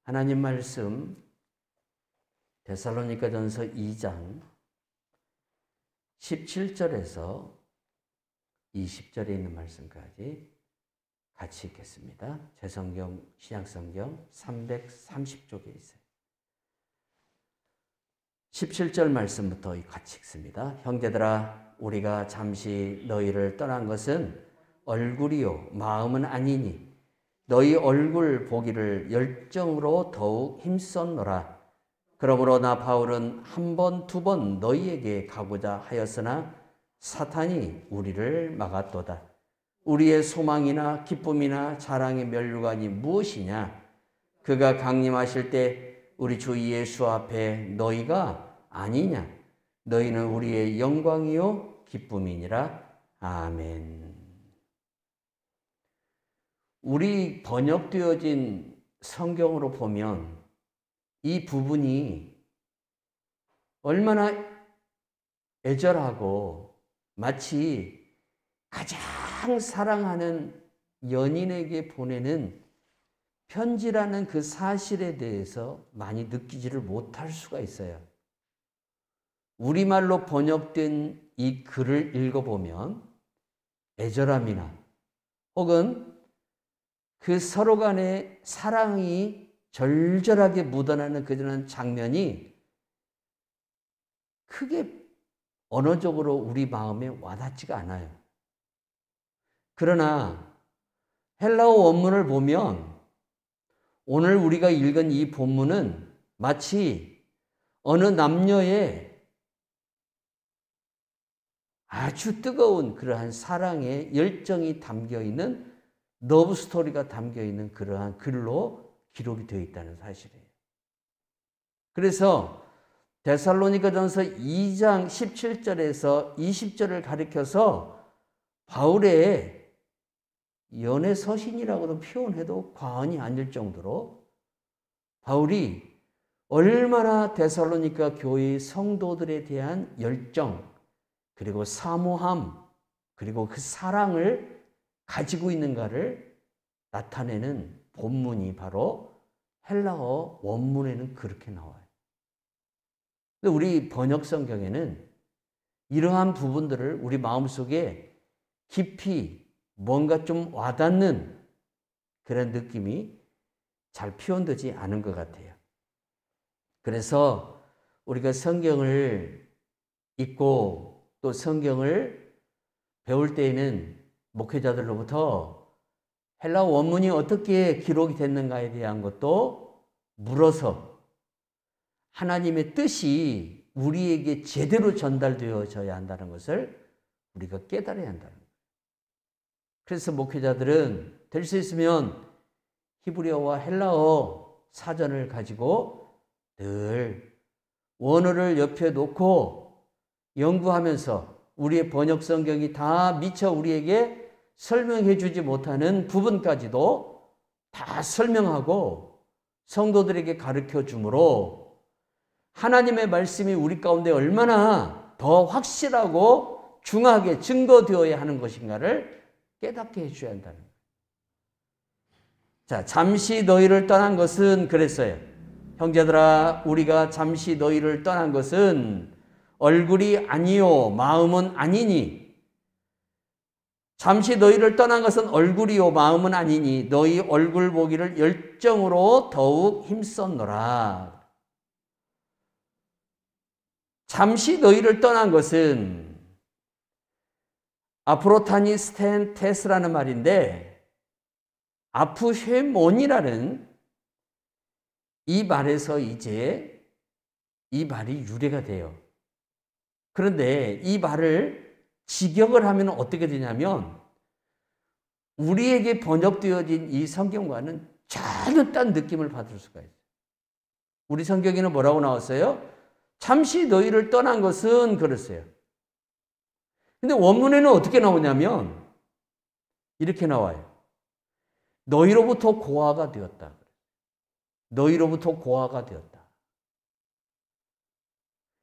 하나님 말씀 데살로니가전서 2장 17절에서 20절에 있는 말씀까지 같이 읽겠습니다. 제 성경 신약성경 330쪽에 있어요. 17절 말씀부터 같이 읽습니다. 형제들아, 우리가 잠시 너희를 떠난 것은 얼굴이요 마음은 아니니 너희 얼굴 보기를 열정으로 더욱 힘썼노라. 그러므로 나 바울은 한 번, 두 번 너희에게 가고자 하였으나 사탄이 우리를 막았도다. 우리의 소망이나 기쁨이나 자랑의 면류관이 무엇이냐? 그가 강림하실 때 우리 주 예수 앞에 너희가 아니냐? 너희는 우리의 영광이요 기쁨이니라. 아멘. 우리 번역되어진 성경으로 보면 이 부분이 얼마나 애절하고 마치 가장 사랑하는 연인에게 보내는 편지라는 그 사실에 대해서 많이 느끼지를 못할 수가 있어요. 우리말로 번역된 이 글을 읽어보면 애절함이나 혹은 그 서로 간의 사랑이 절절하게 묻어나는 그런 장면이 크게 언어적으로 우리 마음에 와닿지가 않아요. 그러나 헬라어 원문을 보면 오늘 우리가 읽은 이 본문은 마치 어느 남녀의 아주 뜨거운 그러한 사랑의 열정이 담겨있는 러브 스토리가 담겨있는 그러한 글로 기록이 되어 있다는 사실이에요. 그래서 데살로니가전서 2장 17절에서 20절을 가리켜서 바울의 연애 서신이라고도 표현해도 과언이 아닐 정도로 바울이 얼마나 데살로니가 교회의 성도들에 대한 열정 그리고 사모함 그리고 그 사랑을 가지고 있는가를 나타내는 본문이 바로 헬라어 원문에는 그렇게 나와요. 근데 우리 번역 성경에는 이러한 부분들을 우리 마음속에 깊이 뭔가 좀 와닿는 그런 느낌이 잘 표현되지 않은 것 같아요. 그래서 우리가 성경을 읽고 또 성경을 배울 때에는 목회자들로부터 헬라어 원문이 어떻게 기록이 됐는가에 대한 것도 물어서 하나님의 뜻이 우리에게 제대로 전달되어져야 한다는 것을 우리가 깨달아야 한다는 거예요. 그래서 목회자들은 될 수 있으면 히브리어와 헬라어 사전을 가지고 늘 원어를 옆에 놓고 연구하면서 우리의 번역 성경이 다 미처 우리에게 설명해 주지 못하는 부분까지도 다 설명하고 성도들에게 가르쳐 주므로 하나님의 말씀이 우리 가운데 얼마나 더 확실하고 중하게 증거되어야 하는 것인가를 깨닫게 해줘야 한다는 거예요. 자, 잠시 너희를 떠난 것은 그랬어요. 형제들아, 우리가 잠시 너희를 떠난 것은 얼굴이 아니요 마음은 아니니. 잠시 너희를 떠난 것은 얼굴이요 마음은 아니니 너희 얼굴 보기를 열정으로 더욱 힘썼노라. 잠시 너희를 떠난 것은 아프로타니스텐테스라는 말인데 아프쉐몬이라는 이 말에서 이제 이 말이 유래가 돼요. 그런데 이 말을 직역을 하면 어떻게 되냐면 우리에게 번역되어진 이 성경과는 전혀 딴 느낌을 받을 수가 있어요. 우리 성경에는 뭐라고 나왔어요? 잠시 너희를 떠난 것은 그랬어요. 근데 원문에는 어떻게 나오냐면 이렇게 나와요. 너희로부터 고아가 되었다. 너희로부터 고아가 되었다.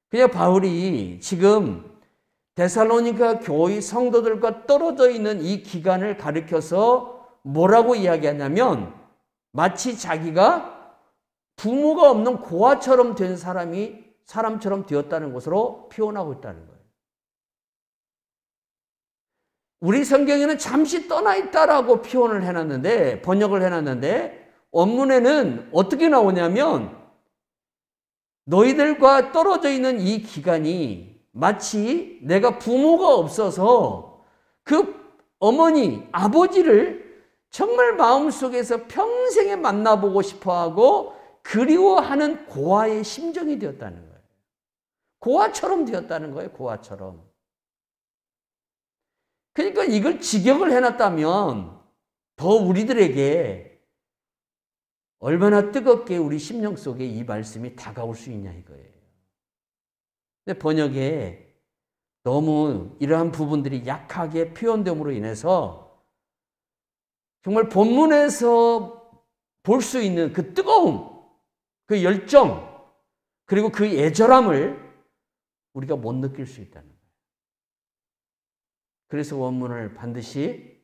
그냥 바울이 지금 데살로니가 교회 성도들과 떨어져 있는 이 기간을 가리켜서 뭐라고 이야기하냐면 마치 자기가 부모가 없는 고아처럼 된 사람처럼 되었다는 것으로 표현하고 있다는 거예요. 우리 성경에는 잠시 떠나 있다라고 표현을 해놨는데, 번역을 해놨는데, 원문에는 어떻게 나오냐면, 너희들과 떨어져 있는 이 기간이 마치 내가 부모가 없어서 그 어머니, 아버지를 정말 마음속에서 평생에 만나보고 싶어하고 그리워하는 고아의 심정이 되었다는 거예요. 고아처럼 되었다는 거예요. 고아처럼. 그러니까 이걸 직역을 해놨다면 더 우리들에게 얼마나 뜨겁게 우리 심령 속에 이 말씀이 다가올 수 있냐 이거예요. 근데 번역에 너무 이러한 부분들이 약하게 표현됨으로 인해서 정말 본문에서 볼 수 있는 그 뜨거움, 그 열정, 그리고 그 애절함을 우리가 못 느낄 수 있다는 거예요. 그래서 원문을 반드시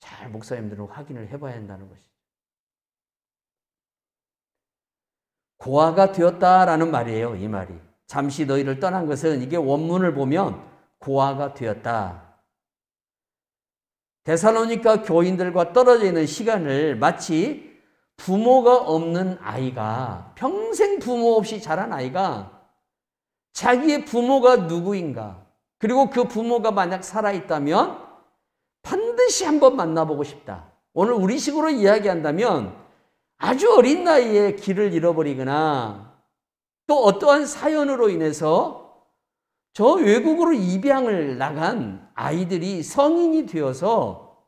잘 목사님들은 확인을 해봐야 한다는 것이죠. 고아가 되었다라는 말이에요. 이 말이. 잠시 너희를 떠난 것은 이게 원문을 보면 고아가 되었다. 데살로니가 교인들과 떨어져 있는 시간을 마치 부모가 없는 아이가, 평생 부모 없이 자란 아이가 자기의 부모가 누구인가, 그리고 그 부모가 만약 살아있다면 반드시 한번 만나보고 싶다. 오늘 우리식으로 이야기한다면 아주 어린 나이에 길을 잃어버리거나 또 어떠한 사연으로 인해서 저 외국으로 입양을 나간 아이들이 성인이 되어서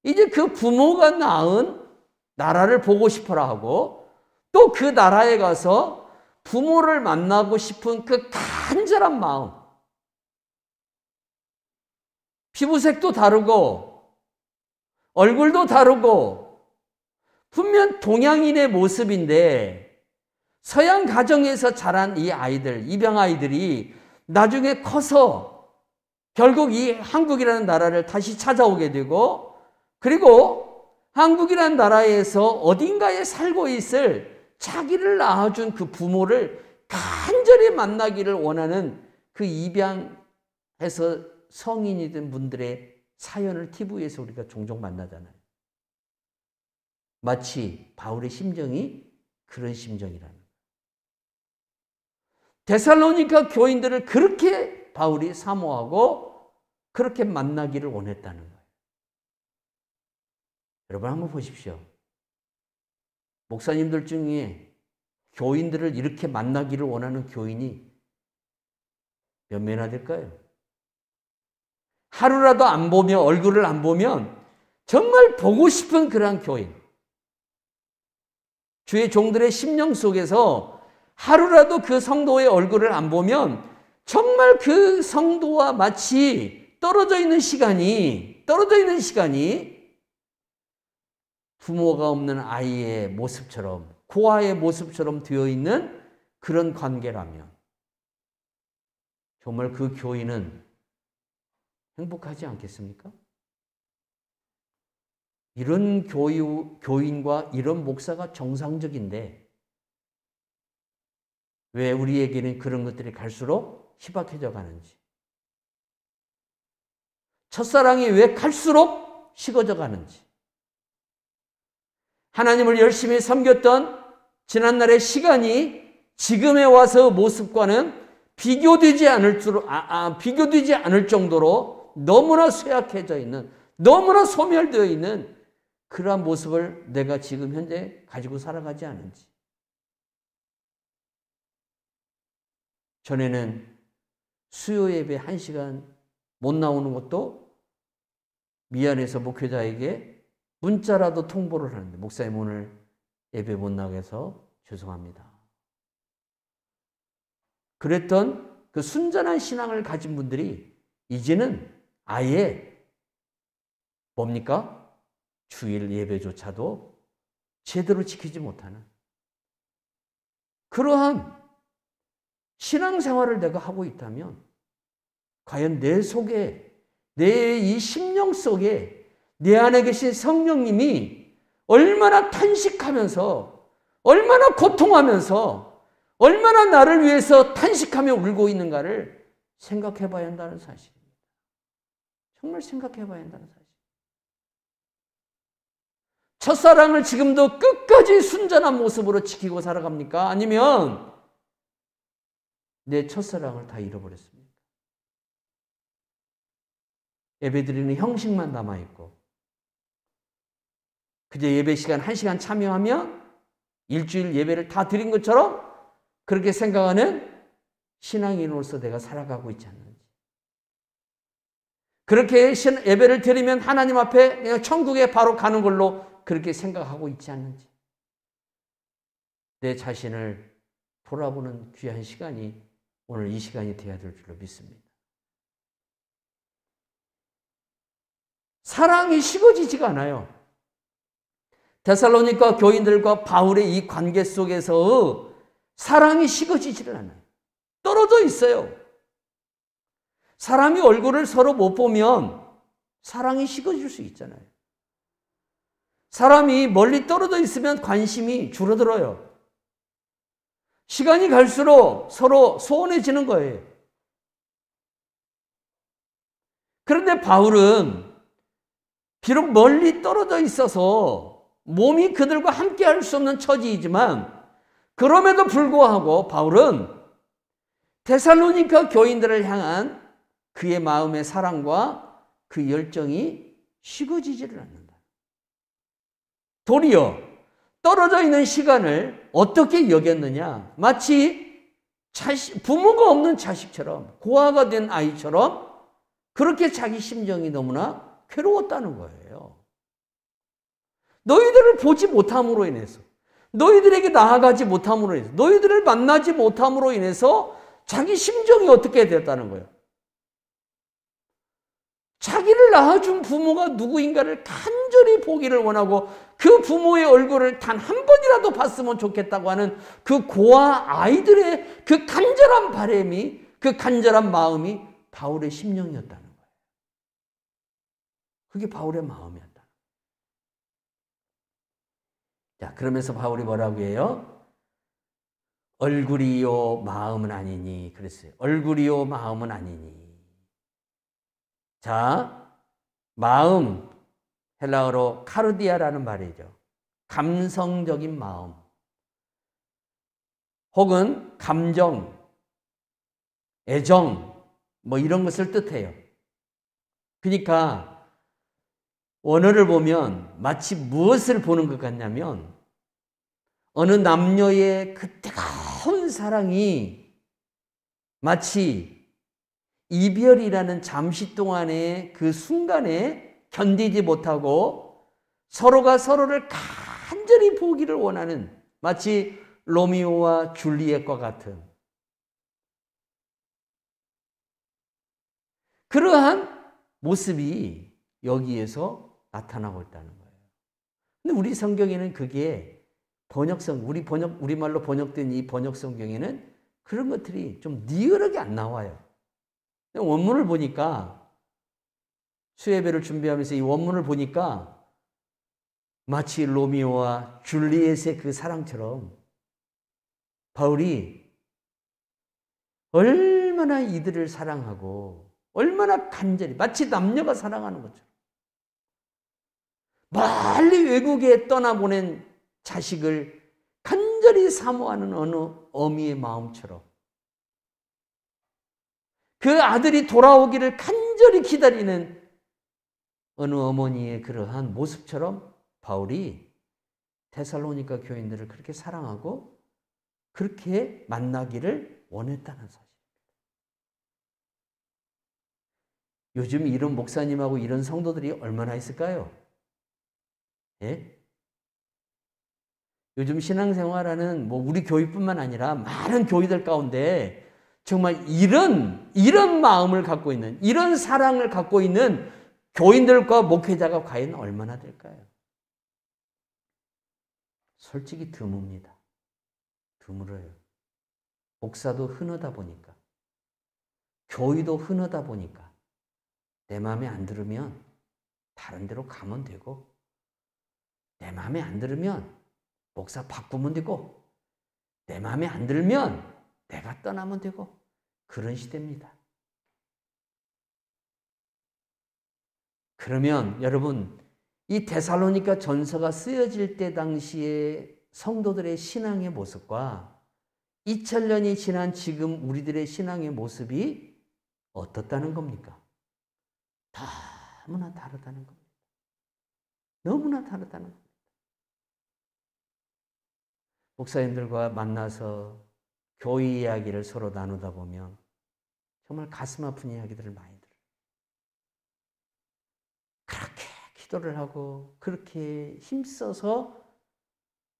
이제 그 부모가 낳은 나라를 보고 싶어라 하고 또 그 나라에 가서 부모를 만나고 싶은 그 간절한 마음, 피부색도 다르고 얼굴도 다르고 분명 동양인의 모습인데 서양 가정에서 자란 이 아이들, 입양 아이들이 나중에 커서 결국 이 한국이라는 나라를 다시 찾아오게 되고 그리고 한국이라는 나라에서 어딘가에 살고 있을 자기를 낳아준 그 부모를 간절히 만나기를 원하는 그 입양해서 성인이 된 분들의 사연을 TV에서 우리가 종종 만나잖아요. 마치 바울의 심정이 그런 심정이라는 거예요. 데살로니가 교인들을 그렇게 바울이 사모하고 그렇게 만나기를 원했다는 거예요. 여러분 한번 보십시오. 목사님들 중에 교인들을 이렇게 만나기를 원하는 교인이 몇 명이나 될까요? 하루라도 안 보면, 얼굴을 안 보면 정말 보고 싶은 그러한 교인. 주의 종들의 심령 속에서 하루라도 그 성도의 얼굴을 안 보면 정말 그 성도와 마치 떨어져 있는 시간이 부모가 없는 아이의 모습처럼, 고아의 모습처럼 되어 있는 그런 관계라면 정말 그 교인은 행복하지 않겠습니까? 이런 교인과 이런 목사가 정상적인데 왜 우리에게는 그런 것들이 갈수록 희박해져 가는지, 첫사랑이 왜 갈수록 식어져 가는지, 하나님을 열심히 섬겼던 지난날의 시간이 지금에 와서 모습과는 비교되지 않을 정도로 너무나 쇠약해져 있는, 너무나 소멸되어 있는 그러한 모습을 내가 지금 현재 가지고 살아가지 않은지. 전에는 수요 예배 1시간 못 나오는 것도 미안해서 목회자에게 문자라도 통보를 하는데, 목사님 오늘 예배 못 나게 해서 죄송합니다. 그랬던 그 순전한 신앙을 가진 분들이 이제는 아예 뭡니까? 주일 예배조차도 제대로 지키지 못하는 그러한 신앙생활을 내가 하고 있다면 과연 내 속에, 내 이 심령 속에 내 안에 계신 성령님이 얼마나 탄식하면서 얼마나 고통하면서 얼마나 나를 위해서 탄식하며 울고 있는가를 생각해 봐야 한다는 사실입니다. 정말 생각해 봐야 한다는 사실. 첫사랑을 지금도 끝까지 순전한 모습으로 지키고 살아갑니까? 아니면 내 첫사랑을 다 잃어버렸습니까? 예배드리는 형식만 남아있고 그저 예배 시간 1시간 참여하며 일주일 예배를 다 드린 것처럼 그렇게 생각하는 신앙인으로서 내가 살아가고 있지 않는지. 그렇게 예배를 드리면 하나님 앞에 그냥 천국에 바로 가는 걸로 그렇게 생각하고 있지 않는지. 내 자신을 돌아보는 귀한 시간이 오늘 이 시간이 되어야 될 줄로 믿습니다. 사랑이 식어지지가 않아요. 데살로니가 교인들과 바울의 이 관계 속에서 사랑이 식어지지를 않아요. 떨어져 있어요. 사람이 얼굴을 서로 못 보면 사랑이 식어질 수 있잖아요. 사람이 멀리 떨어져 있으면 관심이 줄어들어요. 시간이 갈수록 서로 소원해지는 거예요. 그런데 바울은 비록 멀리 떨어져 있어서 몸이 그들과 함께 할 수 없는 처지이지만 그럼에도 불구하고 바울은 데살로니가 교인들을 향한 그의 마음의 사랑과 그 열정이 식어지지를 않는다. 도리어 떨어져 있는 시간을 어떻게 여겼느냐? 마치 부모가 없는 자식처럼, 고아가 된 아이처럼 그렇게 자기 심정이 너무나 괴로웠다는 거예요. 너희들을 보지 못함으로 인해서, 너희들에게 나아가지 못함으로 인해서, 너희들을 만나지 못함으로 인해서 자기 심정이 어떻게 됐다는 거예요. 자기를 낳아준 부모가 누구인가를 간절히 보기를 원하고 그 부모의 얼굴을 단 한 번이라도 봤으면 좋겠다고 하는 그 고아 아이들의 그 간절한 바람이, 그 간절한 마음이 바울의 심령이었다는 거예요. 그게 바울의 마음이었다. 자, 그러면서 바울이 뭐라고 해요? 얼굴이요 마음은 아니니 그랬어요. 얼굴이요 마음은 아니니. 자, 마음, 헬라어로 카르디아라는 말이죠. 감성적인 마음 혹은 감정, 애정 뭐 이런 것을 뜻해요. 그러니까 원어를 보면 마치 무엇을 보는 것 같냐면 어느 남녀의 그 뜨거운 사랑이 마치 이별이라는 잠시 동안의 그 순간에 견디지 못하고 서로가 서로를 간절히 보기를 원하는 마치 로미오와 줄리엣과 같은 그러한 모습이 여기에서 나타나고 있다는 거예요. 근데 우리 성경에는 그게 우리말로 번역된 이 번역 성경에는 그런 것들이 좀 리얼하게 안 나와요. 원문을 보니까 수예배를 준비하면서 이 원문을 보니까 마치 로미오와 줄리엣의 그 사랑처럼 바울이 얼마나 이들을 사랑하고 얼마나 간절히 마치 남녀가 사랑하는 것처럼 멀리 외국에 떠나보낸 자식을 간절히 사모하는 어느 어미의 마음처럼 그 아들이 돌아오기를 간절히 기다리는 어느 어머니의 그러한 모습처럼 바울이 데살로니가 교인들을 그렇게 사랑하고 그렇게 만나기를 원했다는 사실입니다. 요즘 이런 목사님하고 이런 성도들이 얼마나 있을까요? 예? 요즘 신앙생활하는 우리 교회뿐만 아니라 많은 교회들 가운데 정말 이런 마음을 갖고 있는, 이런 사랑을 갖고 있는 교인들과 목회자가 과연 얼마나 될까요? 솔직히 드뭅니다. 드물어요. 목사도 흔하다 보니까, 교회도 흔하다 보니까 내 마음에 안 들으면 다른 데로 가면 되고 내 마음에 안 들으면 목사 바꾸면 되고 내 마음에 안 들면 내가 떠나면 되고 그런 시대입니다. 그러면 여러분 이 데살로니가 전서가 쓰여질 때 당시에 성도들의 신앙의 모습과 2000년이 지난 지금 우리들의 신앙의 모습이 어떻다는 겁니까? 너무나 다르다는 겁니다. 너무나 다르다는 겁니다. 목사님들과 만나서 교회 이야기를 서로 나누다 보면 정말 가슴 아픈 이야기들을 많이 들어요. 그렇게 기도를 하고 그렇게 힘써서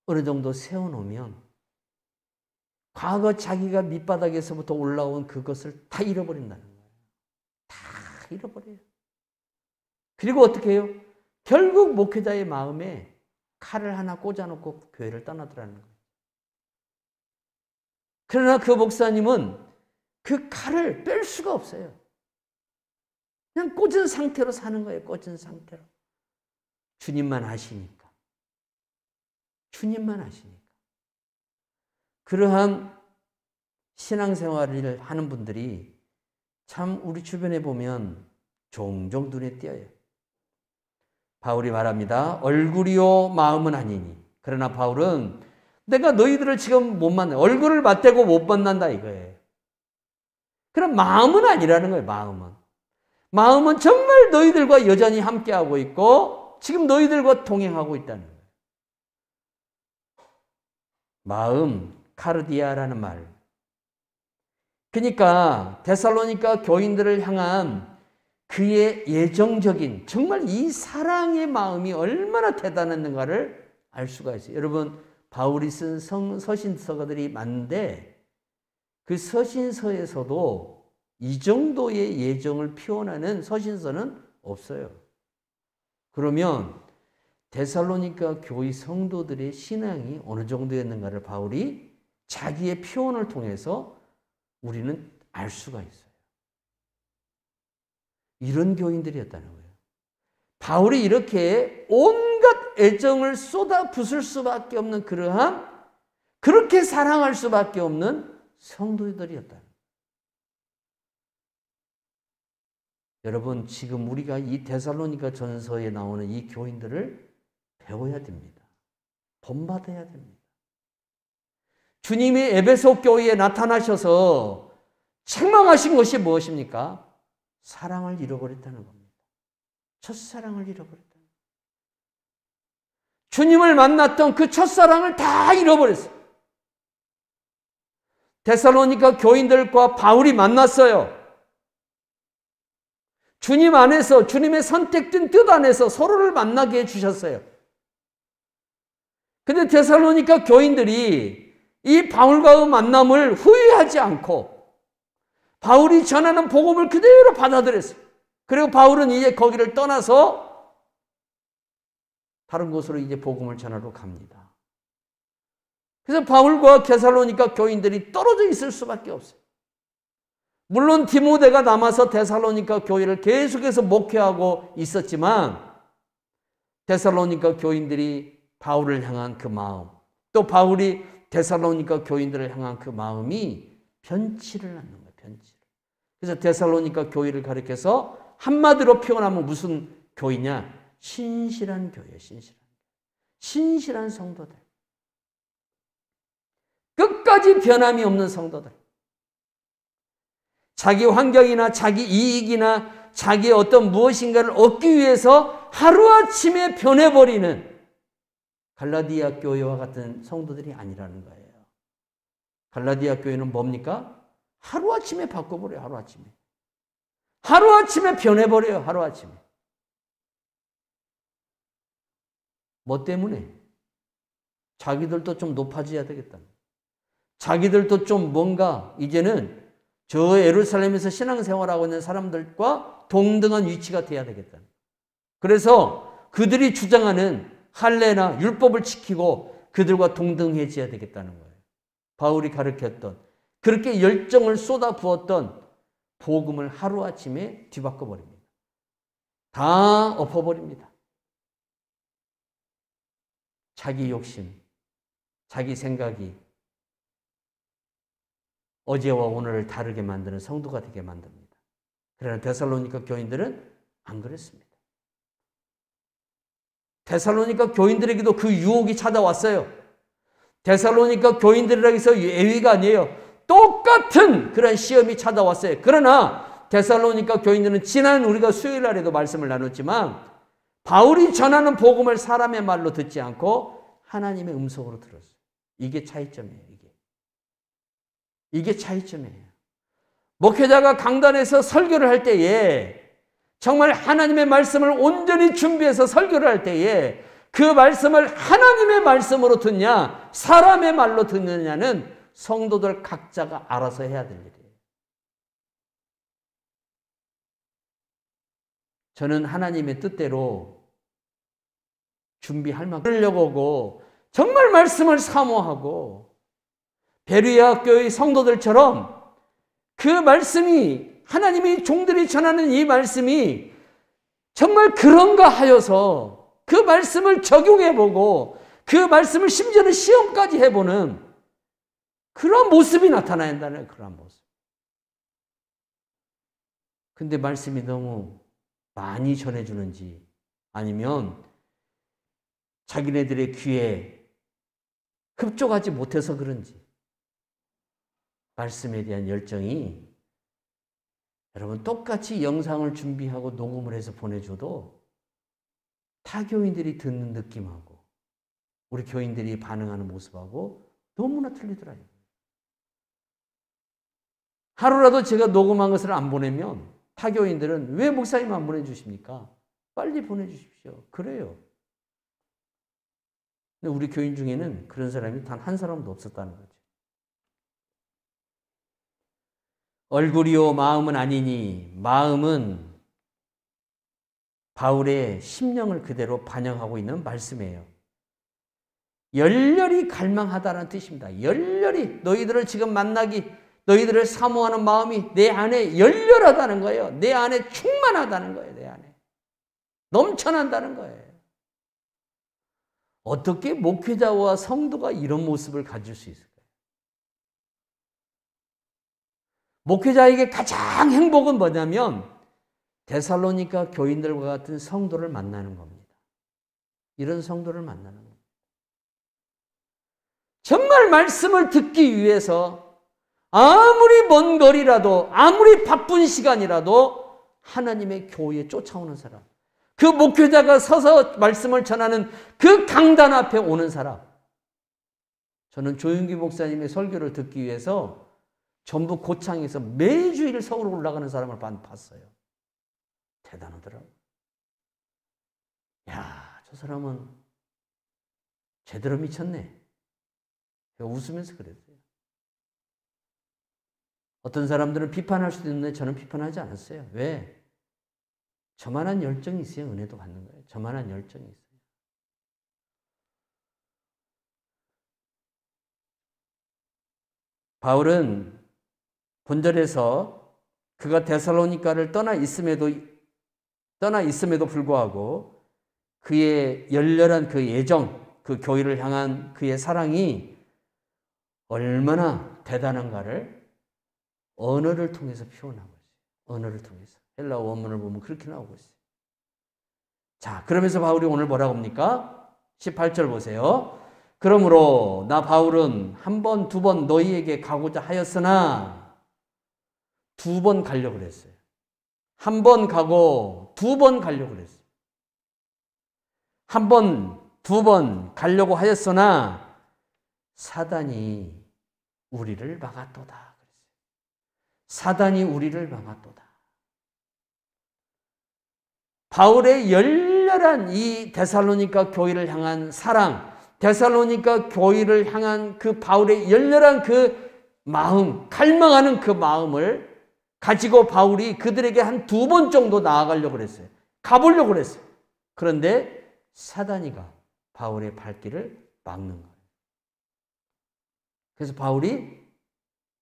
어느 정도 세워놓으면 과거 자기가 밑바닥에서부터 올라온 그것을 다 잃어버린다는 거예요. 다 잃어버려요. 그리고 어떻게 해요? 결국 목회자의 마음에 칼을 하나 꽂아놓고 교회를 떠나더라는 거예요. 그러나 그 목사님은 그 칼을 뺄 수가 없어요. 그냥 꽂은 상태로 사는 거예요. 꽂은 상태로. 주님만 아시니까. 주님만 아시니까. 그러한 신앙생활을 하는 분들이 참 우리 주변에 보면 종종 눈에 띄어요. 바울이 말합니다. 얼굴이요 마음은 아니니. 그러나 바울은 내가 너희들을 지금 못 만나. 얼굴을 맞대고 못 만난다 이거예요. 그럼 마음은 아니라는 거예요. 마음은. 마음은 정말 너희들과 여전히 함께하고 있고 지금 너희들과 동행하고 있다는 거예요. 마음, 카르디아라는 말. 그러니까 데살로니가 교인들을 향한 그의 예정적인 정말 이 사랑의 마음이 얼마나 대단했는가를 알 수가 있어요. 여러분 바울이 쓴 서신서들이 많은데 그 서신서에서도 이 정도의 예정을 표현하는 서신서는 없어요. 그러면 데살로니가 교회 성도들의 신앙이 어느 정도였는가를 바울이 자기의 표현을 통해서 우리는 알 수가 있어요. 이런 교인들이었다는 거예요. 바울이 이렇게 온갖 애정을 쏟아 부술 수밖에 없는 그러한 그렇게 사랑할 수밖에 없는 성도들이었다. 여러분 지금 우리가 이 데살로니가 전서에 나오는 이 교인들을 배워야 됩니다. 본받아야 됩니다. 주님이 에베소 교회에 나타나셔서 책망하신 것이 무엇입니까? 사랑을 잃어버렸다는 겁니다. 첫사랑을 잃어버렸다. 주님을 만났던 그 첫사랑을 다 잃어버렸어요. 데살로니가 교인들과 바울이 만났어요. 주님 안에서 주님의 선택된 뜻 안에서 서로를 만나게 해주셨어요. 근데 데살로니가 교인들이 이 바울과의 만남을 후회하지 않고 바울이 전하는 복음을 그대로 받아들였어요. 그리고 바울은 이제 거기를 떠나서 다른 곳으로 이제 복음을 전하러 갑니다. 그래서 바울과 데살로니가 교인들이 떨어져 있을 수밖에 없어요. 물론 디모데가 남아서 데살로니가 교회를 계속해서 목회하고 있었지만 데살로니가 교인들이 바울을 향한 그 마음, 또 바울이 데살로니가 교인들을 향한 그 마음이 변치를 않는 거예요. 변치를. 그래서 데살로니가 교회를 가리켜서 한마디로 표현하면 무슨 교회냐? 신실한 교회예요. 신실한 성도들. 끝까지 변함이 없는 성도들. 자기 환경이나 자기 이익이나 자기의 어떤 무엇인가를 얻기 위해서 하루아침에 변해버리는 갈라디아 교회와 같은 성도들이 아니라는 거예요. 갈라디아 교회는 뭡니까? 하루아침에 바꿔버려요. 하루아침에. 하루아침에 변해버려요. 하루아침에. 뭐 때문에? 자기들도 좀 높아져야 되겠다. 자기들도 좀 뭔가 이제는 저 예루살렘에서 신앙생활하고 있는 사람들과 동등한 위치가 돼야 되겠다. 그래서 그들이 주장하는 할례나 율법을 지키고 그들과 동등해져야 되겠다는 거예요. 바울이 가르쳤던 그렇게 열정을 쏟아부었던 복음을 하루아침에 뒤바꿔버립니다. 다 엎어버립니다. 자기 욕심, 자기 생각이 어제와 오늘을 다르게 만드는 성도가 되게 만듭니다. 그러나 데살로니가 교인들은 안 그랬습니다. 데살로니가 교인들에게도 그 유혹이 찾아왔어요. 데살로니가 교인들이라고 해서 예외가 아니에요. 똑같은 그런 시험이 찾아왔어요. 그러나 데살로니가 교인들은 지난 우리가 수요일 날에도 말씀을 나눴지만 바울이 전하는 복음을 사람의 말로 듣지 않고 하나님의 음성으로 들었어요. 이게 차이점이에요. 이게 차이점이에요. 목회자가 강단에서 설교를 할 때에 정말 하나님의 말씀을 온전히 준비해서 설교를 할 때에 그 말씀을 하나님의 말씀으로 듣냐 사람의 말로 듣느냐는 성도들 각자가 알아서 해야 될 일이에요. 저는 하나님의 뜻대로 준비할 만큼 그러려고 하고 정말 말씀을 사모하고 베르야 교회 성도들처럼 그 말씀이 하나님이 종들이 전하는 이 말씀이 정말 그런가 하여서 그 말씀을 적용해보고 그 말씀을 심지어는 시험까지 해보는 그런 모습이 나타나야 한다는 그런 모습. 근데 말씀이 너무 많이 전해주는지 아니면 자기네들의 귀에 흡족하지 못해서 그런지 말씀에 대한 열정이 여러분 똑같이 영상을 준비하고 녹음을 해서 보내줘도 타교인들이 듣는 느낌하고 우리 교인들이 반응하는 모습하고 너무나 틀리더라고요. 하루라도 제가 녹음한 것을 안 보내면 타교인들은 왜 목사님 안 보내주십니까? 빨리 보내주십시오. 그래요. 근데 우리 교인 중에는 그런 사람이 단 한 사람도 없었다는 거죠. 얼굴이요 마음은 아니니 마음은 바울의 심령을 그대로 반영하고 있는 말씀이에요. 열렬히 갈망하다는 뜻입니다. 열렬히 너희들을 지금 만나기 너희들을 사모하는 마음이 내 안에 열렬하다는 거예요. 내 안에 충만하다는 거예요. 내 안에 넘쳐난다는 거예요. 어떻게 목회자와 성도가 이런 모습을 가질 수 있을까요? 목회자에게 가장 행복은 뭐냐면 데살로니가 교인들과 같은 성도를 만나는 겁니다. 이런 성도를 만나는 겁니다. 정말 말씀을 듣기 위해서 아무리 먼 거리라도 아무리 바쁜 시간이라도 하나님의 교회에 쫓아오는 사람, 그 목회자가 서서 말씀을 전하는 그 강단 앞에 오는 사람. 저는 조윤기 목사님의 설교를 듣기 위해서 전북 고창에서 매주일 서울 올라가는 사람을 봤어요. 대단하더라고요. 야, 저 사람은 제대로 미쳤네. 제가 웃으면서 그랬어요. 어떤 사람들은 비판할 수도 있는데 저는 비판하지 않았어요. 왜? 저만한 열정이 있어야 은혜도 받는 거예요. 저만한 열정이 있어요. 바울은 본절에서 그가 데살로니가를 떠나 있음에도 불구하고 그의 열렬한 그 애정, 그 교회를 향한 그의 사랑이 얼마나 대단한가를 언어를 통해서 표현하고 있어요. 언어를 통해서. 헬라어 원문을 보면 그렇게 나오고 있어요. 자, 그러면서 바울이 오늘 뭐라고 합니까? 18절 보세요. 그러므로 나 바울은 한 번, 두 번 너희에게 가고자 하였으나 두 번 가려고 그랬어요. 한 번 가고 두 번 가려고 그랬어요. 한 번, 두 번 가려고 하였으나 사단이 우리를 막았도다. 사단이 우리를 막았도다. 바울의 열렬한 이 데살로니가 교회를 향한 사랑, 데살로니가 교회를 향한 그 바울의 열렬한 그 마음, 갈망하는 그 마음을 가지고 바울이 그들에게 한 두 번 정도 나아가려고 그랬어요. 가보려고 그랬어요. 그런데 사단이가 바울의 발길을 막는 거예요. 그래서 바울이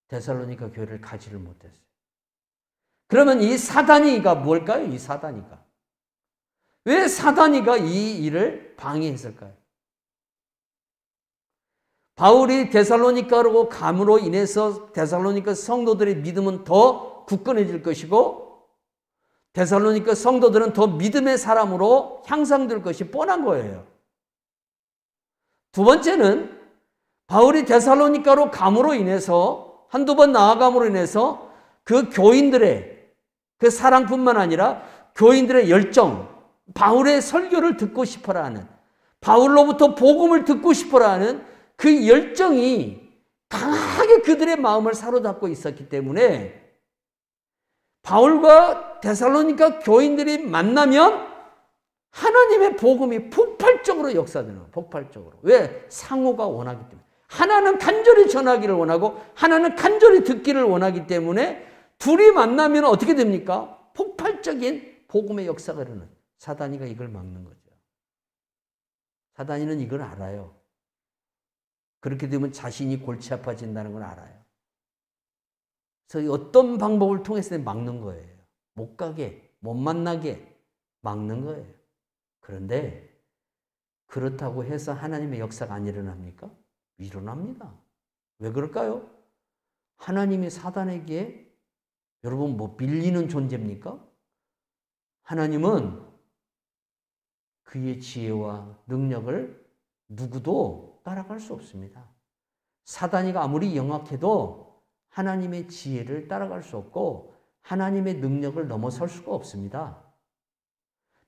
데살로니가 교회를 가지를 못했어요. 그러면 이 사단이가 뭘까요? 이 사단이가. 왜 사단이가 이 일을 방해했을까요? 바울이 데살로니가로 감으로 인해서 데살로니가 성도들의 믿음은 더 굳건해질 것이고 데살로니가 성도들은 더 믿음의 사람으로 향상될 것이 뻔한 거예요. 두 번째는 바울이 데살로니가로 감으로 인해서 한두 번 나아감으로 인해서 그 교인들의 그 사랑뿐만 아니라 교인들의 열정, 바울의 설교를 듣고 싶어라 하는, 바울로부터 복음을 듣고 싶어라 하는 그 열정이 강하게 그들의 마음을 사로잡고 있었기 때문에 바울과 데살로니가 교인들이 만나면 하나님의 복음이 폭발적으로 역사되는 거예요. 폭발적으로. 왜? 상호가 원하기 때문에. 하나는 간절히 전하기를 원하고 하나는 간절히 듣기를 원하기 때문에 둘이 만나면 어떻게 됩니까? 폭발적인 복음의 역사가 일어나는. 사단이가 이걸 막는 거죠. 사단이는 이걸 알아요. 그렇게 되면 자신이 골치 아파진다는 걸 알아요. 그래서 어떤 방법을 통해서 막는 거예요. 못 가게, 못 만나게 막는 거예요. 그런데 그렇다고 해서 하나님의 역사가 안 일어납니까? 일어납니다. 왜 그럴까요? 하나님이 사단에게 여러분 뭐 밀리는 존재입니까? 하나님은 그의 지혜와 능력을 누구도 따라갈 수 없습니다. 사단이가 아무리 영악해도 하나님의 지혜를 따라갈 수 없고 하나님의 능력을 넘어설 수가 없습니다.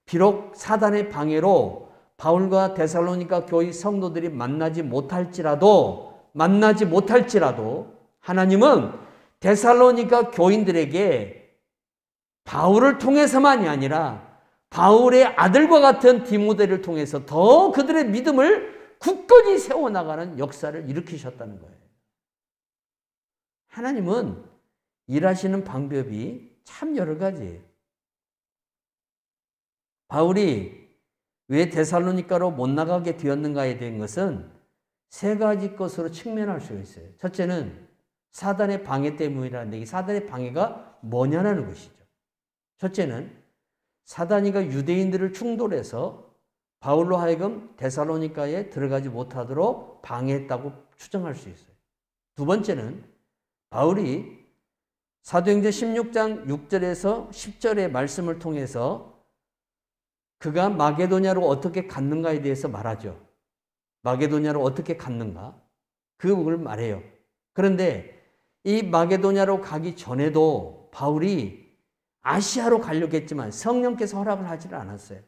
비록 사단의 방해로 바울과 데살로니가 교회 성도들이 만나지 못할지라도 하나님은 데살로니가 교인들에게 바울을 통해서만이 아니라 바울의 아들과 같은 디모데를 통해서 더 그들의 믿음을 굳건히 세워나가는 역사를 일으키셨다는 거예요. 하나님은 일하시는 방법이 참 여러 가지예요. 바울이 왜 데살로니가로 못 나가게 되었는가에 대한 것은 세 가지 것으로 측면할 수가 있어요. 첫째는 사단의 방해 때문이라는데 이 사단의 방해가 뭐냐는 것이죠. 첫째는 사단이가 유대인들을 충돌해서 바울로 하여금 데살로니가에 들어가지 못하도록 방해했다고 추정할 수 있어요. 두 번째는 바울이 사도행전 16장 6절에서 10절의 말씀을 통해서 그가 마게도냐로 어떻게 갔는가에 대해서 말하죠. 마게도냐로 어떻게 갔는가? 그걸 말해요. 그런데 이 마게도냐로 가기 전에도 바울이 아시아로 가려고 했지만 성령께서 허락을 하지를 않았어요.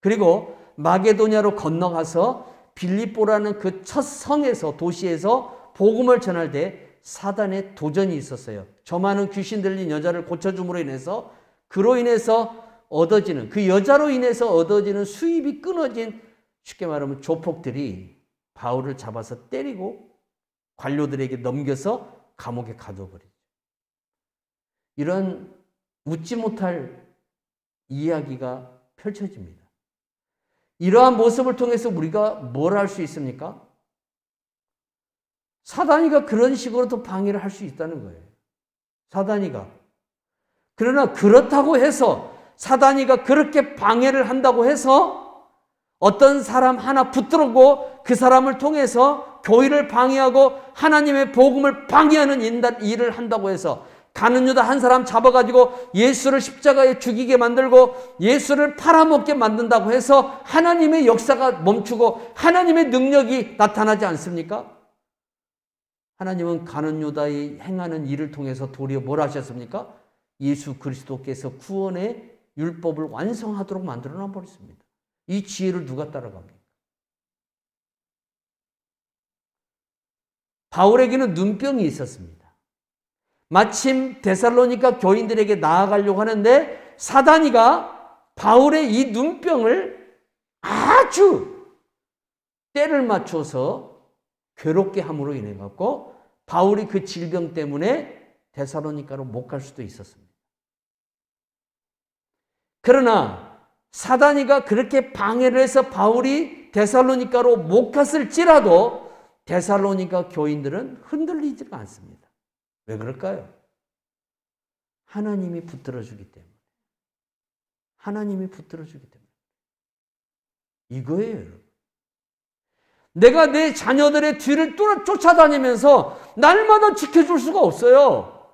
그리고 마게도냐로 건너가서 빌립보라는 그 첫 성에서 도시에서 복음을 전할 때 사단의 도전이 있었어요. 저 많은 귀신 들린 여자를 고쳐줌으로 인해서 그로 인해서 얻어지는 그 여자로 인해서 얻어지는 수입이 끊어진 쉽게 말하면 조폭들이 바울을 잡아서 때리고 관료들에게 넘겨서 감옥에 가둬버리죠. 이런 웃지 못할 이야기가 펼쳐집니다. 이러한 모습을 통해서 우리가 뭘 할 수 있습니까? 사단이가 그런 식으로 또 방해를 할 수 있다는 거예요. 사단이가. 그러나 그렇다고 해서 사단이가 그렇게 방해를 한다고 해서 어떤 사람 하나 붙들고 그 사람을 통해서 교회를 방해하고 하나님의 복음을 방해하는 일을 한다고 해서 가룟 유다 한 사람 잡아가지고 예수를 십자가에 죽이게 만들고 예수를 팔아먹게 만든다고 해서 하나님의 역사가 멈추고 하나님의 능력이 나타나지 않습니까? 하나님은 가룟 유다의 행하는 일을 통해서 도리어 뭘 하셨습니까? 예수 그리스도께서 구원의 율법을 완성하도록 만들어 놔버렸습니다. 이 지혜를 누가 따라갑니까? 바울에게는 눈병이 있었습니다. 마침 데살로니가 교인들에게 나아가려고 하는데 사단이가 바울의 이 눈병을 아주 때를 맞춰서 괴롭게 함으로 인해 갖고 바울이 그 질병 때문에 데살로니가로 못 갈 수도 있었습니다. 그러나 사단이가 그렇게 방해를 해서 바울이 데살로니가로 못 갔을지라도 데살로니가 교인들은 흔들리지가 않습니다. 왜 그럴까요? 하나님이 붙들어주기 때문에. 하나님이 붙들어주기 때문에. 이거예요, 여러분. 내가 내 자녀들의 뒤를 쫓아다니면서 날마다 지켜줄 수가 없어요.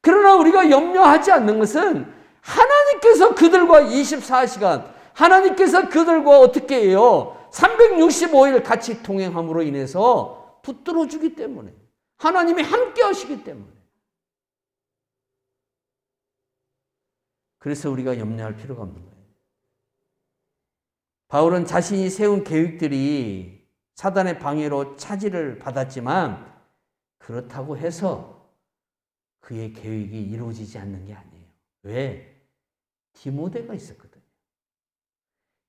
그러나 우리가 염려하지 않는 것은 하나님께서 그들과 24시간, 하나님께서 그들과 어떻게 해요? 365일 같이 동행함으로 인해서 붙들어 주기 때문에, 하나님이 함께 하시기 때문에. 그래서 우리가 염려할 필요가 없는 거예요. 바울은 자신이 세운 계획들이 사단의 방해로 차지를 받았지만 그렇다고 해서 그의 계획이 이루어지지 않는 게 아니에요. 왜? 디모데가 있었거든요.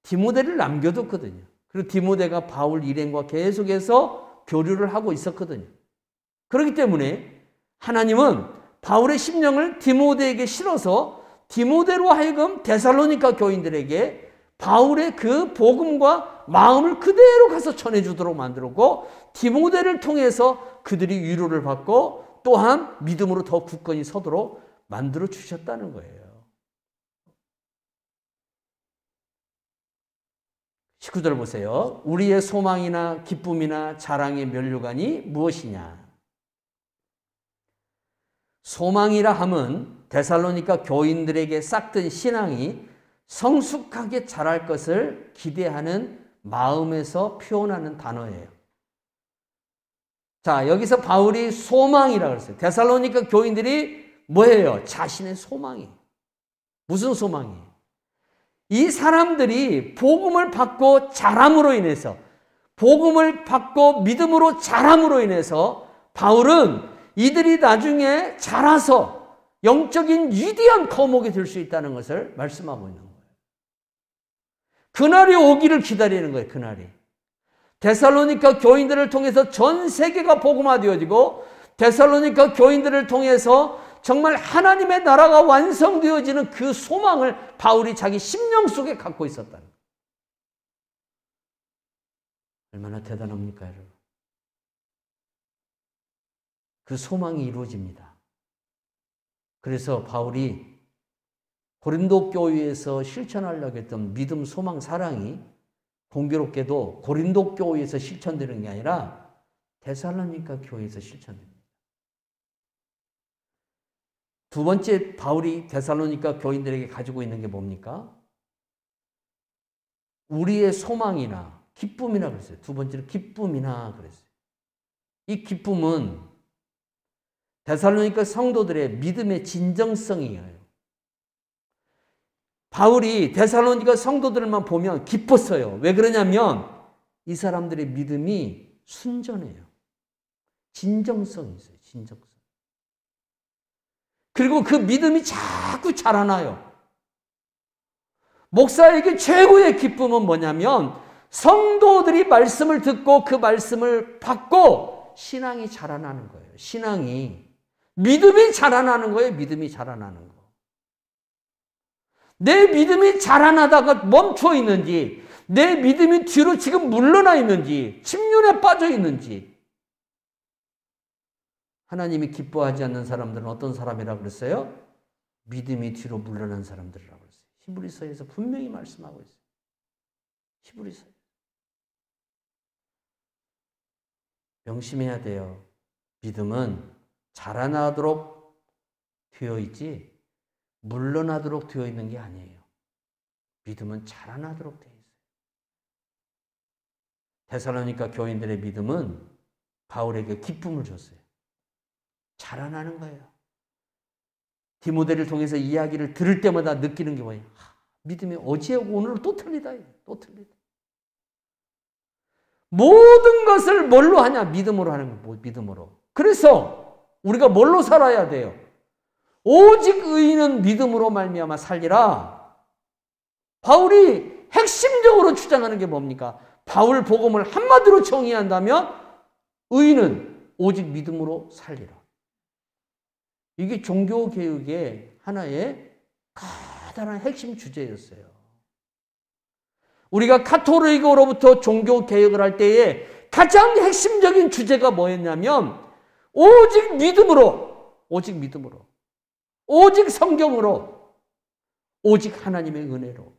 디모데를 남겨뒀거든요. 그리고 디모데가 바울 일행과 계속해서 교류를 하고 있었거든요. 그렇기 때문에 하나님은 바울의 심령을 디모데에게 실어서 디모데로 하여금 데살로니가 교인들에게 바울의 그 복음과 마음을 그대로 가서 전해주도록 만들었고, 디모데를 통해서 그들이 위로를 받고 또한 믿음으로 더 굳건히 서도록 만들어 주셨다는 거예요. 19절 보세요. 우리의 소망이나 기쁨이나 자랑의 면류관이 무엇이냐? 소망이라 함은 데살로니가 교인들에게 싹든 신앙이 성숙하게 자랄 것을 기대하는 마음에서 표현하는 단어예요. 자, 여기서 바울이 소망이라고 했어요. 데살로니가 교인들이 뭐예요? 자신의 소망이에요. 무슨 소망이에요? 이 사람들이 복음을 받고 자람으로 인해서, 복음을 받고 믿음으로 자람으로 인해서 바울은 이들이 나중에 자라서 영적인 위대한 거목이 될 수 있다는 것을 말씀하고 있는 거예요. 그날이 오기를 기다리는 거예요. 그날이. 데살로니가 교인들을 통해서 전 세계가 복음화되어지고 데살로니가 교인들을 통해서 정말 하나님의 나라가 완성되어지는 그 소망을 바울이 자기 심령 속에 갖고 있었다는 거예요. 얼마나 대단합니까, 여러분? 그 소망이 이루어집니다. 그래서 바울이 고린도 교회에서 실천하려고 했던 믿음, 소망, 사랑이 공교롭게도 고린도 교회에서 실천되는 게 아니라 데살로니가 교회에서 실천됩니다. 두 번째 바울이 데살로니가 교인들에게 가지고 있는 게 뭡니까? 우리의 소망이나 기쁨이나 그랬어요. 두 번째로 기쁨이나 그랬어요. 이 기쁨은 데살로니가 성도들의 믿음의 진정성이에요. 바울이 데살로니가 성도들만 보면 기뻤어요. 왜 그러냐면 이 사람들의 믿음이 순전해요. 진정성이 있어요. 진정성. 그리고 그 믿음이 자꾸 자라나요. 목사에게 최고의 기쁨은 뭐냐면 성도들이 말씀을 듣고 그 말씀을 받고 신앙이 자라나는 거예요. 신앙이. 믿음이 자라나는 거예요. 믿음이 자라나는 거. 내 믿음이 자라나다가 멈춰 있는지, 내 믿음이 뒤로 지금 물러나 있는지, 침륜에 빠져 있는지. 하나님이 기뻐하지 않는 사람들은 어떤 사람이라고 그랬어요? 믿음이 뒤로 물러난 사람들이라고 그랬어요. 히브리서에서 분명히 말씀하고 있어요. 히브리서. 명심해야 돼요. 믿음은 자라나도록 되어 있지 물러나도록 되어 있는 게 아니에요. 믿음은 자라나도록 되어 있어요. 데살로니가 교인들의 믿음은 바울에게 기쁨을 줬어요. 자라나는 거예요. 디모데를 통해서 이야기를 들을 때마다 느끼는 게 뭐예요? 믿음이 어제하고 오늘 또 틀리다. 또 틀리다. 모든 것을 뭘로 하냐? 믿음으로 하는 거예요. 믿음으로. 그래서 우리가 뭘로 살아야 돼요? 오직 의인은 믿음으로 말미암아 살리라. 바울이 핵심적으로 주장하는 게 뭡니까? 바울 복음을 한마디로 정의한다면 의인은 오직 믿음으로 살리라. 이게 종교개혁의 하나의 가다란 핵심 주제였어요. 우리가 카톨릭으로부터 종교개혁을 할 때에 가장 핵심적인 주제가 뭐였냐면 오직 믿음으로, 오직 믿음으로, 오직 성경으로, 오직 하나님의 은혜로.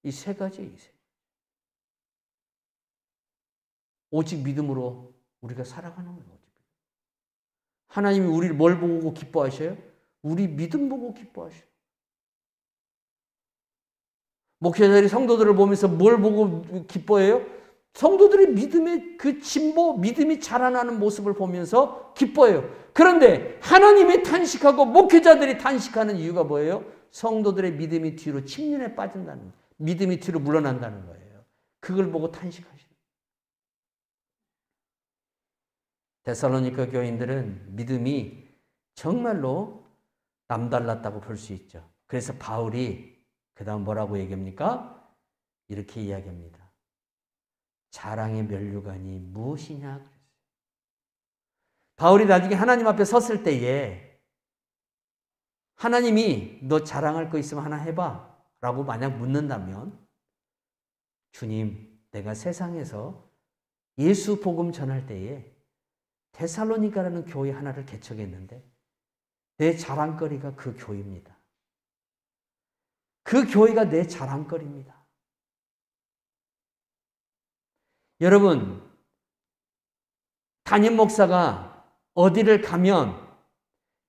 이 세 가지. 오직 믿음으로 우리가 살아가는 거예요. 하나님이 우리를 뭘 보고 기뻐하셔요? 우리 믿음 보고 기뻐하셔요. 목회자들이 성도들을 보면서 뭘 보고 기뻐해요? 성도들의 믿음의 그 진보, 믿음이 자라나는 모습을 보면서 기뻐해요. 그런데 하나님이 탄식하고 목회자들이 탄식하는 이유가 뭐예요? 성도들의 믿음이 뒤로 침륜에 빠진다는 거예요. 믿음이 뒤로 물러난다는 거예요. 그걸 보고 탄식하시는 거예요. 데살로니가 교인들은 믿음이 정말로 남달랐다고 볼 수 있죠. 그래서 바울이 그 다음 뭐라고 얘기합니까? 이렇게 이야기합니다. 자랑의 면류관이 무엇이냐 그랬어요. 바울이 나중에 하나님 앞에 섰을 때에 하나님이 너 자랑할 거 있으면 하나 해봐 라고 만약 묻는다면 주님, 내가 세상에서 예수 복음 전할 때에 데살로니가라는 교회 하나를 개척했는데 내 자랑거리가 그 교회입니다. 그 교회가 내 자랑거리입니다. 여러분, 담임 목사가 어디를 가면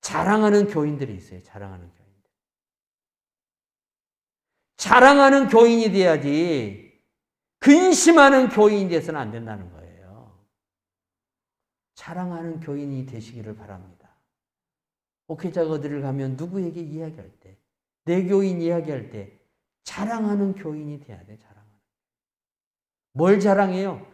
자랑하는 교인들이 있어요. 자랑하는 교인들. 자랑하는 교인이 돼야지 근심하는 교인이 돼서는 안 된다는 거예요. 자랑하는 교인이 되시기를 바랍니다. 목회자가 어디를 가면 누구에게 이야기할 때, 내 교인 이야기할 때 자랑하는 교인이 돼야 돼. 자랑하는. 뭘 자랑해요?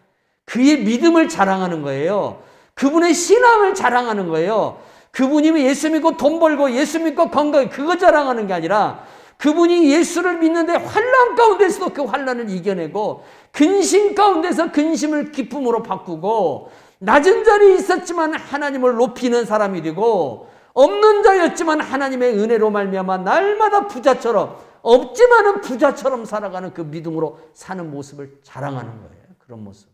그의 믿음을 자랑하는 거예요. 그분의 신앙을 자랑하는 거예요. 그분이 예수 믿고 돈 벌고 예수 믿고 건강, 그거 자랑하는 게 아니라 그분이 예수를 믿는데 환난 가운데서도 그 환난을 이겨내고 근심 가운데서 근심을 기쁨으로 바꾸고 낮은 자리에 있었지만 하나님을 높이는 사람이 되고 없는 자였지만 하나님의 은혜로 말미암아 날마다 부자처럼 없지만은 부자처럼 살아가는 그 믿음으로 사는 모습을 자랑하는 거예요. 그런 모습.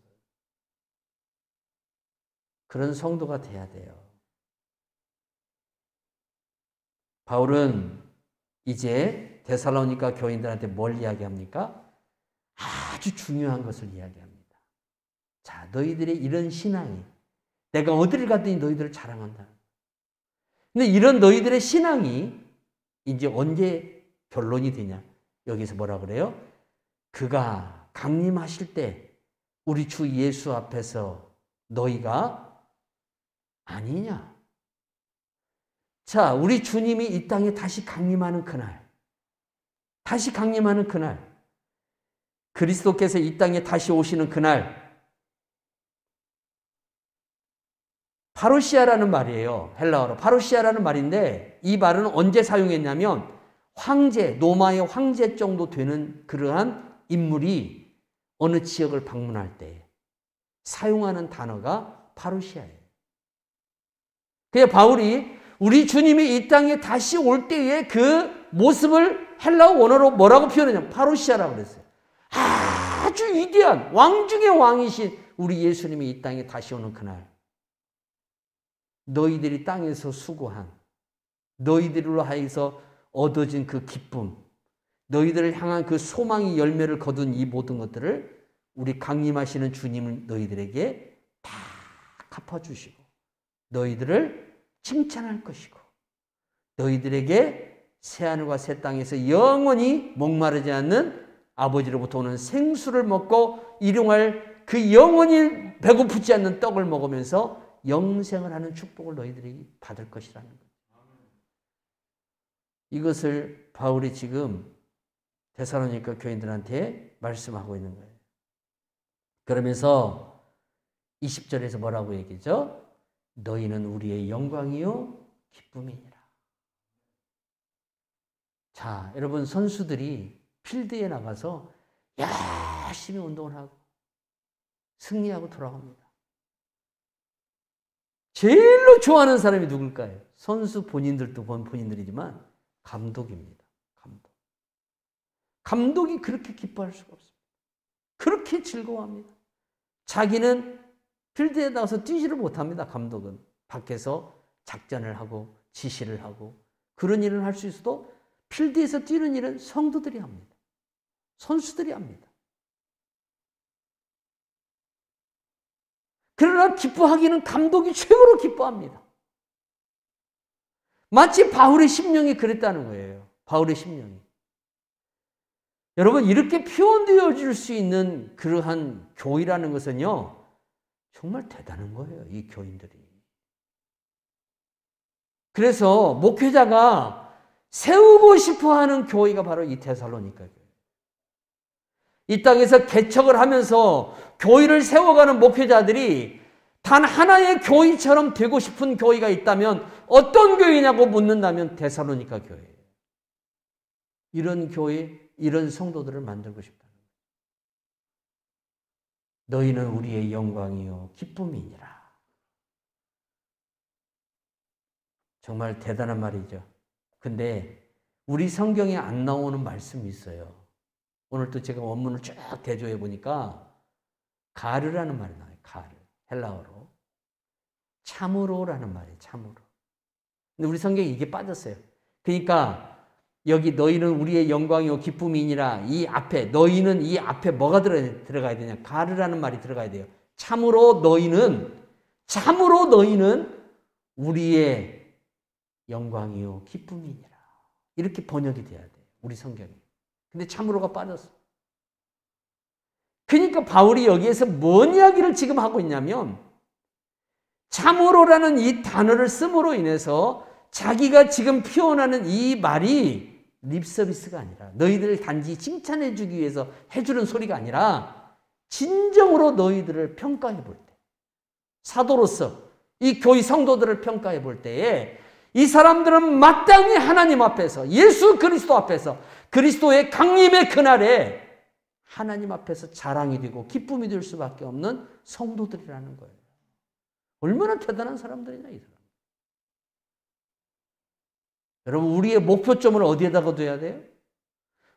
그런 성도가 돼야 돼요. 바울은 이제 데살로니가 교인들한테 뭘 이야기합니까? 아주 중요한 것을 이야기합니다. 자, 너희들의 이런 신앙이 내가 어디를 갔더니 너희들을 자랑한다. 근데 이런 너희들의 신앙이 이제 언제 결론이 되냐? 여기서 뭐라 그래요? 그가 강림하실 때 우리 주 예수 앞에서 너희가 아니냐? 자, 우리 주님이 이 땅에 다시 강림하는 그날, 다시 강림하는 그날, 그리스도께서 이 땅에 다시 오시는 그날, 파루시아라는 말이에요. 헬라어로. 파루시아라는 말인데 이 말은 언제 사용했냐면 황제, 로마의 황제 정도 되는 그러한 인물이 어느 지역을 방문할 때 사용하는 단어가 파루시아예요. 그래서 바울이 우리 주님이 이 땅에 다시 올 때의 그 모습을 헬라어 원어로 뭐라고 표현하냐면 파루시아라고 그랬어요. 아주 위대한 왕 중의 왕이신 우리 예수님이 이 땅에 다시 오는 그날, 너희들이 땅에서 수고한, 너희들로 하여서 얻어진 그 기쁨, 너희들을 향한 그 소망이 열매를 거둔 이 모든 것들을 우리 강림하시는 주님은 너희들에게 다 갚아주시고 너희들을 칭찬할 것이고 너희들에게 새하늘과 새 땅에서 영원히 목마르지 않는 아버지로부터 오는 생수를 먹고 일용할 그 영원히 배고프지 않는 떡을 먹으면서 영생을 하는 축복을 너희들이 받을 것이라는 거예요. 이것을 바울이 지금 데살로니가 교인들한테 말씀하고 있는 거예요. 그러면서 20절에서 뭐라고 얘기죠? 너희는 우리의 영광이요 기쁨이니라. 자, 여러분 선수들이 필드에 나가서 열심히 운동을 하고 승리하고 돌아옵니다. 제일로 좋아하는 사람이 누굴까요? 선수 본인들도 본인들이지만 감독입니다. 감독. 감독이 그렇게 기뻐할 수가 없습니다. 그렇게 즐거워합니다. 자기는 필드에 나가서 뛰지를 못합니다. 감독은. 밖에서 작전을 하고 지시를 하고 그런 일을 할 수 있어도 필드에서 뛰는 일은 성도들이 합니다. 선수들이 합니다. 그러나 기뻐하기는 감독이 최고로 기뻐합니다. 마치 바울의 심령이 그랬다는 거예요. 바울의 심령이. 여러분, 이렇게 표현되어질 수 있는 그러한 교회라는 것은요, 정말 대단한 거예요, 이 교인들이. 그래서 목회자가 세우고 싶어 하는 교회가 바로 이 데살로니가 교회. 이 땅에서 개척을 하면서 교회를 세워가는 목회자들이 단 하나의 교회처럼 되고 싶은 교회가 있다면 어떤 교회냐고 묻는다면 데살로니가 교회예요. 이런 교회, 이런 성도들을 만들고 싶다는 거예요. 너희는 우리의 영광이요 기쁨이니라. 정말 대단한 말이죠. 근데 우리 성경에 안 나오는 말씀이 있어요. 오늘 또 제가 원문을 쭉 대조해 보니까 가르라는 말이 나와요. 가르. 헬라어로. 참으로라는 말이에요. 참으로. 근데 우리 성경에 이게 빠졌어요. 그러니까 여기 너희는 우리의 영광이요 기쁨이니라 이 앞에 너희는 이 앞에 뭐가 들어가야 되냐? 가르라는 말이 들어가야 돼요. 참으로 너희는 우리의 영광이요 기쁨이니라. 이렇게 번역이 돼야 돼요. 우리 성경에. 근데 참으로가 빠졌어. 그러니까 바울이 여기에서 뭔 이야기를 지금 하고 있냐면 참으로라는 이 단어를 씀으로 인해서 자기가 지금 표현하는 이 말이 립서비스가 아니라 너희들을 단지 칭찬해 주기 위해서 해주는 소리가 아니라 진정으로 너희들을 평가해 볼 때 사도로서 이 교회 성도들을 평가해 볼 때에 이 사람들은 마땅히 하나님 앞에서 예수 그리스도 앞에서 그리스도의 강림의 그날에 하나님 앞에서 자랑이 되고 기쁨이 될 수밖에 없는 성도들이라는 거예요. 얼마나 대단한 사람들이냐 이 사람. 여러분 우리의 목표점을 어디에다가 둬야 돼요?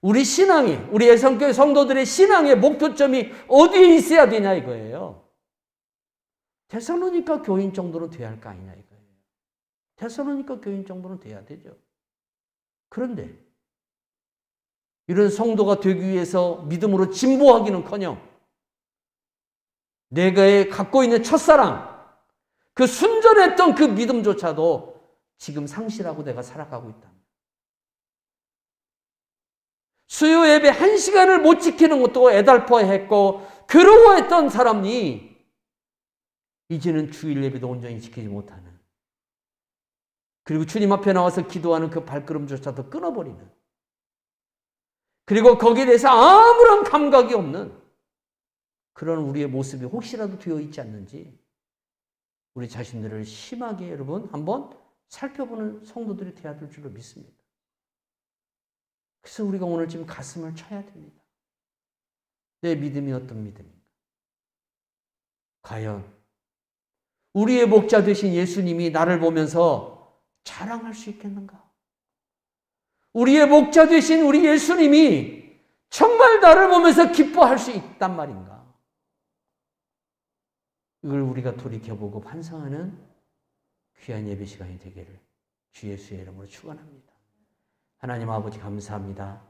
우리 신앙이 우리 예성교회 성도들의 신앙의 목표점이 어디에 있어야 되냐 이거예요. 데살로니가 교인 정도는 돼야 할 거 아니냐 이거예요. 데살로니가 교인 정도는 돼야 되죠. 그런데 이런 성도가 되기 위해서 믿음으로 진보하기는커녕 내가 갖고 있는 첫사랑 그 순전했던 그 믿음조차도 지금 상실하고 내가 살아가고 있다. 수요 예배 1시간을 못 지키는 것도 애달퍼했고 괴로워했던 사람이 이제는 주일 예배도 온전히 지키지 못하는 그리고 주님 앞에 나와서 기도하는 그 발걸음조차도 끊어버리는 그리고 거기에 대해서 아무런 감각이 없는 그런 우리의 모습이 혹시라도 되어 있지 않는지 우리 자신들을 심하게 여러분 한번 살펴보는 성도들이 되어야 될 줄로 믿습니다. 그래서 우리가 오늘 지금 가슴을 쳐야 됩니다. 내 믿음이 어떤 믿음인가? 과연 우리의 목자 되신 예수님이 나를 보면서 자랑할 수 있겠는가? 우리의 목자 되신 우리 예수님이 정말 나를 보면서 기뻐할 수 있단 말인가? 이걸 우리가 돌이켜보고 반성하는 귀한 예배 시간이 되기를 주 예수의 이름으로 축원합니다. 하나님 아버지 감사합니다.